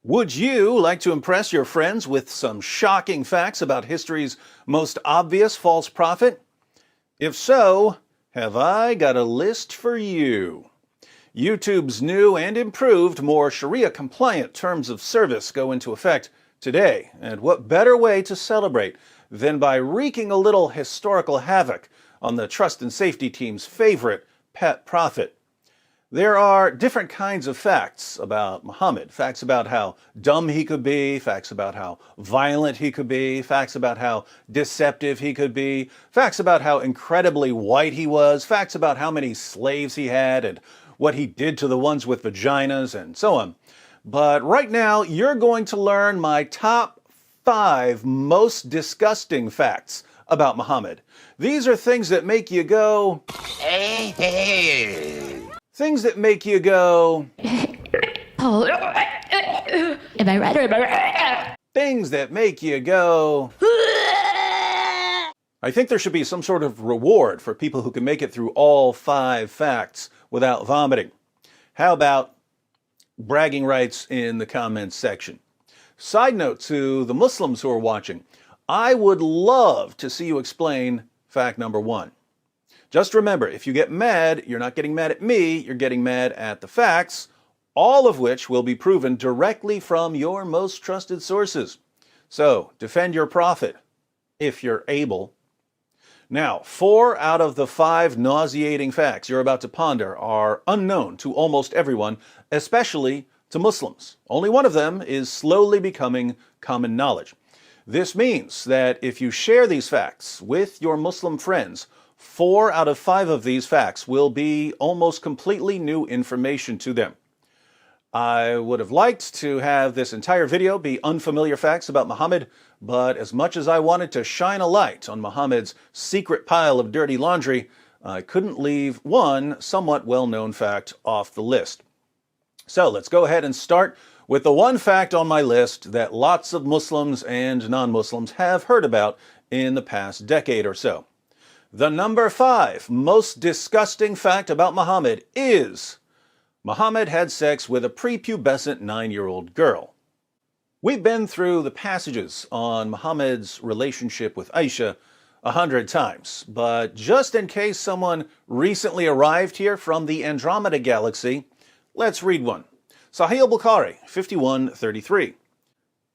Would you like to impress your friends with some shocking facts about history's most obvious false prophet? If so, have I got a list for you. YouTube's new and improved, more Sharia-compliant terms of service go into effect today, and what better way to celebrate than by wreaking a little historical havoc on the trust and safety team's favorite pet prophet. There are different kinds of facts about Muhammad. Facts about how dumb he could be, facts about how violent he could be, facts about how deceptive he could be, facts about how incredibly white he was, facts about how many slaves he had and what he did to the ones with vaginas, and so on. But right now, you're going to learn my top 5 most disgusting facts about Muhammad. These are things that make you go, hey. Things that make you go, oh, am I right or am I right? Things that make you go, I think there should be some sort of reward for people who can make it through all 5 facts without vomiting. How about bragging rights in the comments section? Side note to the Muslims who are watching, I would love to see you explain fact number 1. Just remember, if you get mad, you're not getting mad at me, you're getting mad at the facts, all of which will be proven directly from your most trusted sources. So, defend your prophet, if you're able. Now, 4 out of the 5 nauseating facts you're about to ponder are unknown to almost everyone, especially to Muslims. Only one of them is slowly becoming common knowledge. This means that if you share these facts with your Muslim friends, 4 out of 5 of these facts will be almost completely new information to them. I would have liked to have this entire video be unfamiliar facts about Muhammad, but as much as I wanted to shine a light on Muhammad's secret pile of dirty laundry, I couldn't leave one somewhat well-known fact off the list. So let's go ahead and start with the one fact on my list that lots of Muslims and non-Muslims have heard about in the past decade or so. The number 5 most disgusting fact about Muhammad is Muhammad had sex with a prepubescent 9-year-old girl. We've been through the passages on Muhammad's relationship with Aisha 100 times, but just in case someone recently arrived here from the Andromeda Galaxy, let's read one. Sahih al-Bukhari 51:33.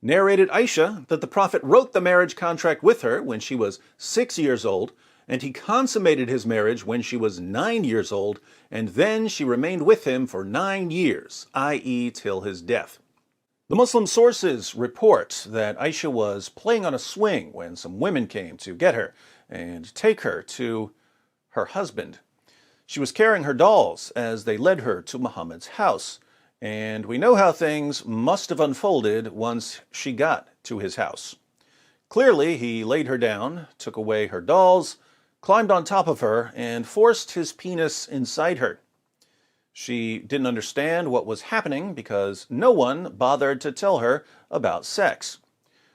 Narrated Aisha that the Prophet wrote the marriage contract with her when she was 6 years old, and he consummated his marriage when she was 9 years old, and then she remained with him for 9 years, i.e. till his death. The Muslim sources report that Aisha was playing on a swing when some women came to get her and take her to her husband. She was carrying her dolls as they led her to Muhammad's house, and we know how things must have unfolded once she got to his house. Clearly, he laid her down, took away her dolls, climbed on top of her, and forced his penis inside her. She didn't understand what was happening because no one bothered to tell her about sex.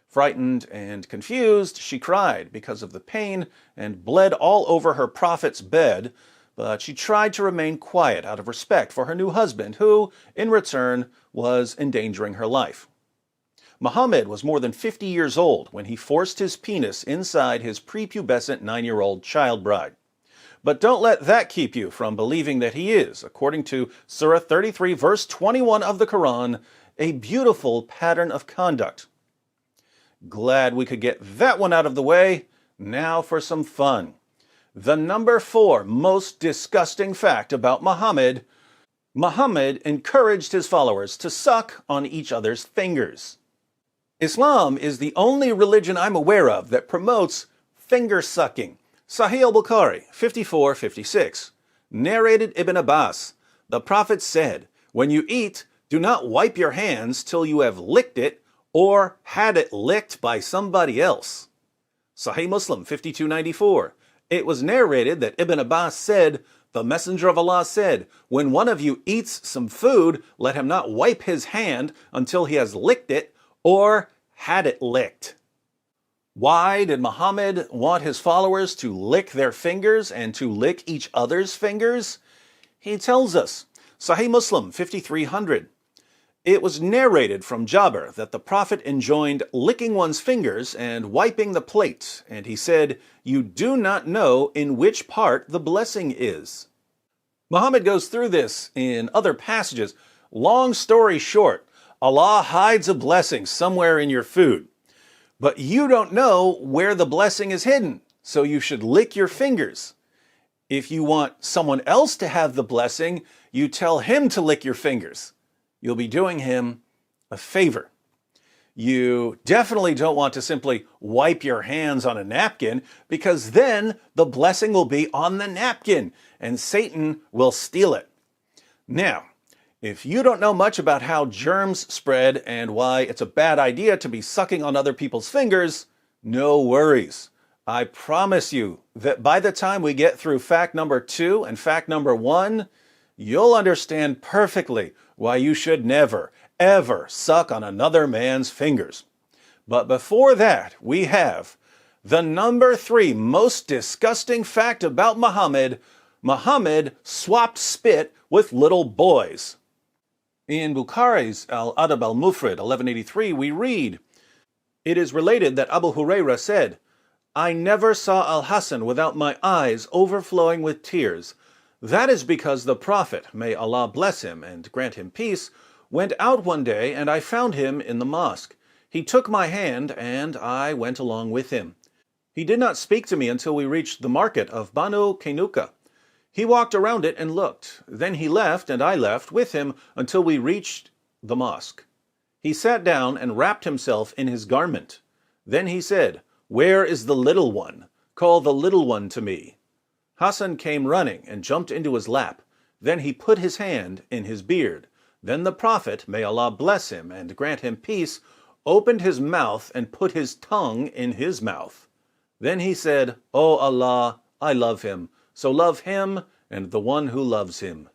Frightened and confused, she cried because of the pain and bled all over her prophet's bed, but she tried to remain quiet out of respect for her new husband, who, in return, was endangering her life. Muhammad was more than 50 years old when he forced his penis inside his prepubescent 9-year-old child bride. But don't let that keep you from believing that he is, according to Surah 33, verse 21 of the Quran, a beautiful pattern of conduct. Glad we could get that one out of the way. Now for some fun. The number 4 most disgusting fact about Muhammad: Muhammad encouraged his followers to suck on each other's fingers. Islam is the only religion I'm aware of that promotes finger sucking. Sahih al-Bukhari 54:56. Narrated Ibn Abbas, the Prophet said, "When you eat, do not wipe your hands till you have licked it or had it licked by somebody else." Sahih Muslim 52:94. It was narrated that Ibn Abbas said, "The Messenger of Allah said, when one of you eats some food, let him not wipe his hand until he has licked it or had it licked." Why did Muhammad want his followers to lick their fingers and to lick each other's fingers? He tells us, Sahih Muslim 5300, It was narrated from Jabir that the Prophet enjoined licking one's fingers and wiping the plate, and he said, "You do not know in which part the blessing is." Muhammad goes through this in other passages. Long story short, Allah hides a blessing somewhere in your food, but you don't know where the blessing is hidden, so you should lick your fingers. If you want someone else to have the blessing, you tell him to lick your fingers. You'll be doing him a favor. You definitely don't want to simply wipe your hands on a napkin, because then the blessing will be on the napkin and Satan will steal it. Now, if you don't know much about how germs spread and why it's a bad idea to be sucking on other people's fingers, no worries. I promise you that by the time we get through fact number 2 and fact number 1, you'll understand perfectly why you should never, ever suck on another man's fingers. But before that, we have the number 3 most disgusting fact about Muhammad. Muhammad swapped spit with little boys. In Bukhari's Al-Adab al-Mufrad, 1183, we read, "It is related that Abu Huraira said, 'I never saw Al-Hasan without my eyes overflowing with tears. That is because the Prophet, may Allah bless him and grant him peace, went out one day and I found him in the mosque. He took my hand and I went along with him. He did not speak to me until we reached the market of Banu Kainuka. He walked around it and looked. Then he left and I left with him until we reached the mosque. He sat down and wrapped himself in his garment. Then he said, 'Where is the little one? Call the little one to me.' Hassan came running and jumped into his lap. Then he put his hand in his beard. Then the Prophet, may Allah bless him and grant him peace, opened his mouth and put his tongue in his mouth. Then he said, 'O Allah, I love him, so love him and the one who loves him.'"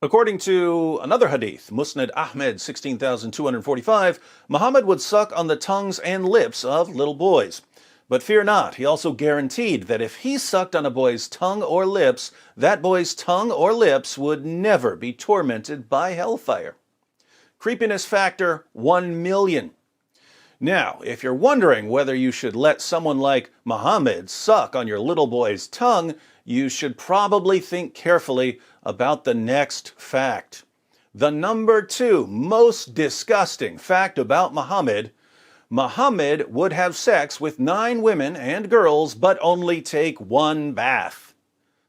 According to another hadith, Musnad Ahmed 16,245, Muhammad would suck on the tongues and lips of little boys. But fear not, he also guaranteed that if he sucked on a boy's tongue or lips, that boy's tongue or lips would never be tormented by hellfire. Creepiness factor 1,000,000. Now, if you're wondering whether you should let someone like Muhammad suck on your little boy's tongue, you should probably think carefully about the next fact. The number 2 most disgusting fact about Muhammad: Muhammad would have sex with 9 women and girls, but only take 1 bath.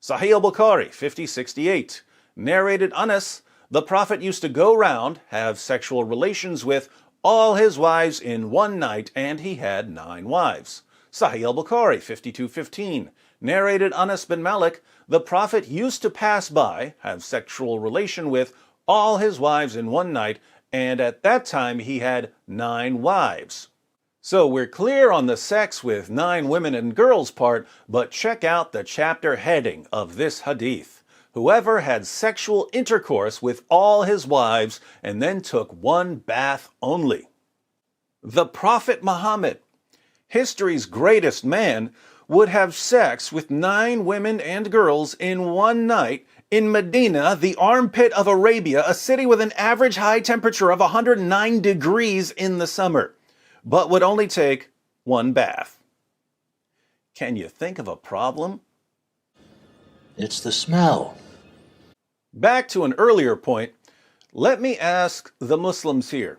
Sahih al-Bukhari, 5068. Narrated Anas, the Prophet used to go round, have sexual relations with all his wives in one night, and he had 9 wives. Sahih al-Bukhari, 5215. Narrated Anas bin Malik, the Prophet used to pass by, have sexual relation with all his wives in one night, and at that time he had 9 wives. So we're clear on the sex with 9 women and girls part, but check out the chapter heading of this hadith. Whoever had sexual intercourse with all his wives and then took 1 bath only. The Prophet Muhammad, history's greatest man, would have sex with 9 women and girls in one night in Medina, the armpit of Arabia, a city with an average high temperature of 109 degrees in the summer, but would only take 1 bath. Can you think of a problem? It's the smell. Back to an earlier point, let me ask the Muslims here.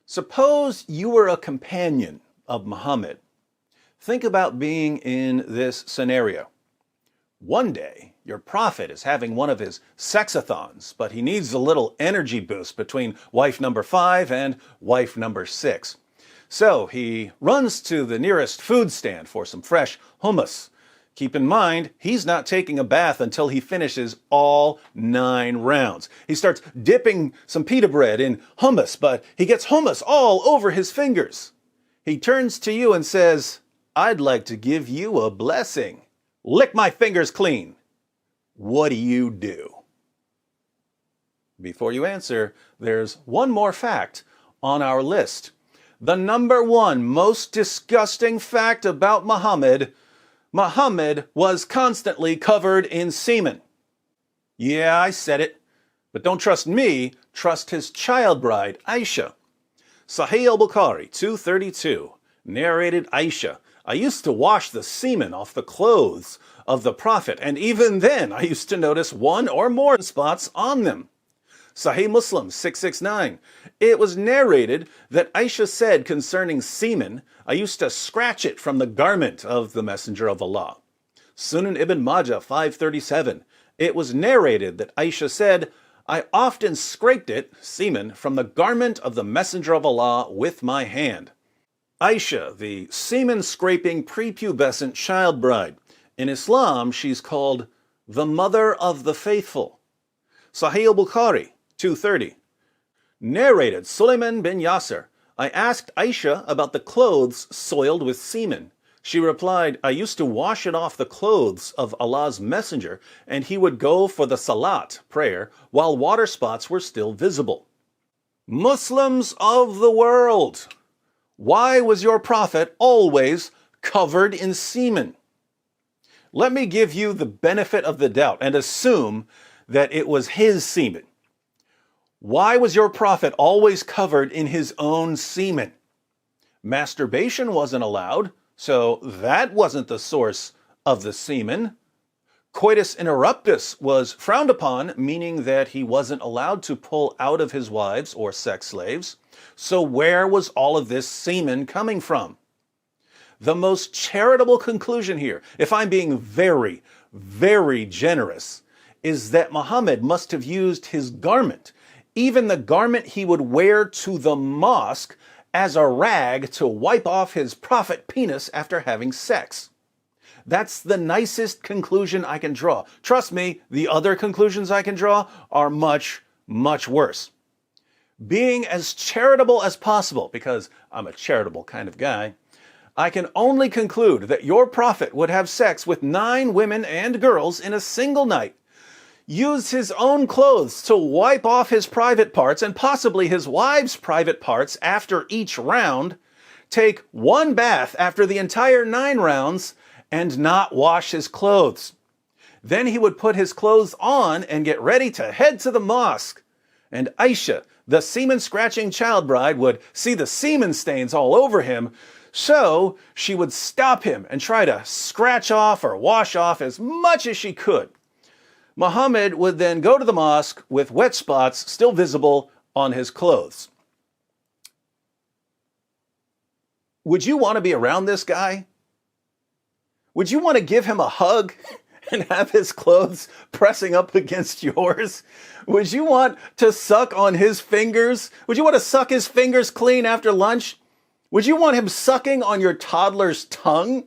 Suppose you were a companion of Muhammad. Think about being in this scenario. One day, your prophet is having one of his sexathons, but he needs a little energy boost between wife number 5 and wife number 6. So he runs to the nearest food stand for some fresh hummus. Keep in mind, he's not taking a bath until he finishes all 9 rounds. He starts dipping some pita bread in hummus, but he gets hummus all over his fingers. He turns to you and says, "I'd like to give you a blessing. Lick my fingers clean." What do? Before you answer, there's one more fact on our list. The number 1 most disgusting fact about Muhammad: Muhammad was constantly covered in semen. Yeah, I said it. But don't trust me, trust his child bride, Aisha. Sahih al-Bukhari 232 narrated Aisha, I used to wash the semen off the clothes of the Prophet, and even then I used to notice one or more spots on them. Sahih Muslim 669. It was narrated that Aisha said concerning semen, I used to scratch it from the garment of the Messenger of Allah. Sunan Ibn Majah 537. It was narrated that Aisha said, I often scraped it, semen, from the garment of the Messenger of Allah with my hand. Aisha, the semen-scraping prepubescent child bride. In Islam, she's called the mother of the faithful. Sahih al-Bukhari 230. Narrated Sulaiman bin Yasser, I asked Aisha about the clothes soiled with semen. She replied, I used to wash it off the clothes of Allah's messenger, and he would go for the salat, prayer, while water spots were still visible. Muslims of the world, why was your prophet always covered in semen? Let me give you the benefit of the doubt and assume that it was his semen. Why was your prophet always covered in his own semen? Masturbation wasn't allowed, so that wasn't the source of the semen. Coitus interruptus was frowned upon, meaning that he wasn't allowed to pull out of his wives or sex slaves. So where was all of this semen coming from? The most charitable conclusion here, if I'm being very, very generous, is that Muhammad must have used his garment, even the garment he would wear to the mosque, as a rag to wipe off his prophet penis after having sex. That's the nicest conclusion I can draw. Trust me, the other conclusions I can draw are much, much worse. Being as charitable as possible, because I'm a charitable kind of guy, I can only conclude that your prophet would have sex with 9 women and girls in a single night, use his own clothes to wipe off his private parts and possibly his wives' private parts after each round, take 1 bath after the entire 9 rounds, and not wash his clothes. Then he would put his clothes on and get ready to head to the mosque. And Aisha, the semen-scratching child bride, would see the semen stains all over him, so she would stop him and try to scratch off or wash off as much as she could. Muhammad would then go to the mosque with wet spots still visible on his clothes. Would you want to be around this guy? Would you want to give him a hug and have his clothes pressing up against yours? Would you want to suck on his fingers? Would you want to suck his fingers clean after lunch? Would you want him sucking on your toddler's tongue?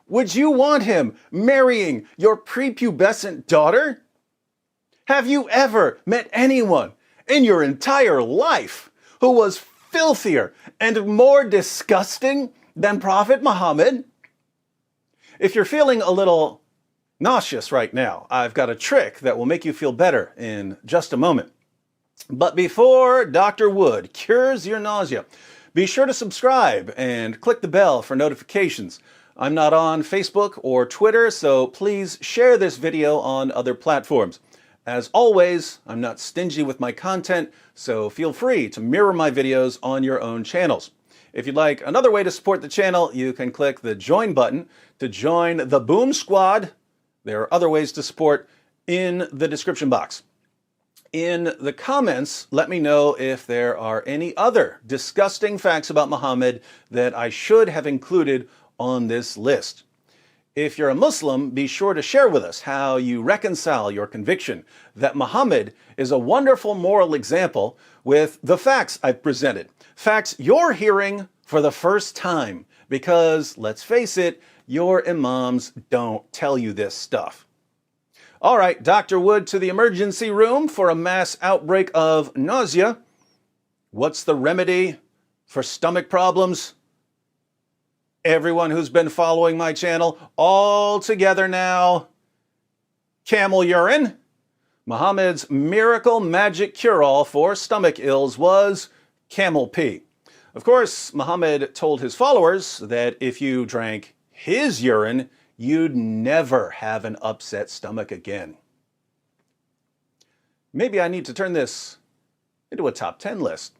Would you want him marrying your prepubescent daughter? Have you ever met anyone in your entire life who was filthier and more disgusting than Prophet Muhammad? If you're feeling a little nauseous right now, I've got a trick that will make you feel better in just a moment. But before Dr. Wood cures your nausea, be sure to subscribe and click the bell for notifications. I'm not on Facebook or Twitter, so please share this video on other platforms. As always, I'm not stingy with my content, so feel free to mirror my videos on your own channels. If you'd like another way to support the channel, you can click the join button to join the Boom Squad. There are other ways to support in the description box. In the comments, let me know if there are any other disgusting facts about Muhammad that I should have included on this list. If you're a Muslim, be sure to share with us how you reconcile your conviction that Muhammad is a wonderful moral example with the facts I've presented. Facts you're hearing for the first time, because, let's face it, your imams don't tell you this stuff. All right, Dr. Wood to the emergency room for a mass outbreak of nausea. What's the remedy for stomach problems? Everyone who's been following my channel, all together now. Camel urine. Muhammad's miracle magic cure-all for stomach ills was camel pee. Of course, Muhammad told his followers that if you drank his urine, you'd never have an upset stomach again. Maybe I need to turn this into a top 10 list.